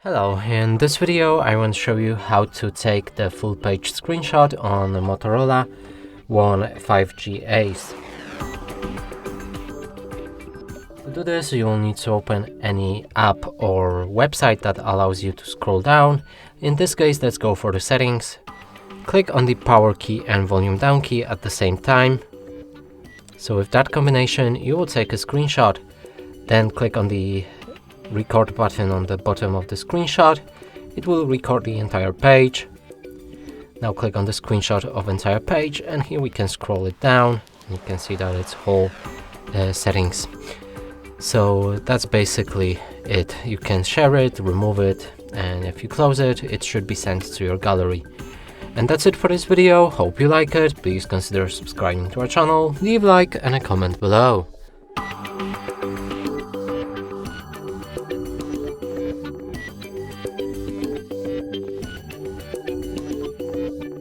Hello, in this video I want to show you how to take the full page screenshot on the Motorola One 5G Ace. To do this you will need to open any app or website that allows you to scroll down. In this case, let's go for the settings. Click on the power key and volume down key at the same time. So with that combination you will take a screenshot, then click on the record button on the bottom of the screenshot. It will record the entire page. Now click on the screenshot of entire page, and here we can scroll it down. You can see that it's whole settings. So that's basically it. You can share it, remove it, and if you close it, it should be sent to your gallery. And that's it for this video. Hope you like it. Please consider subscribing to our channel, leave a like and a comment below.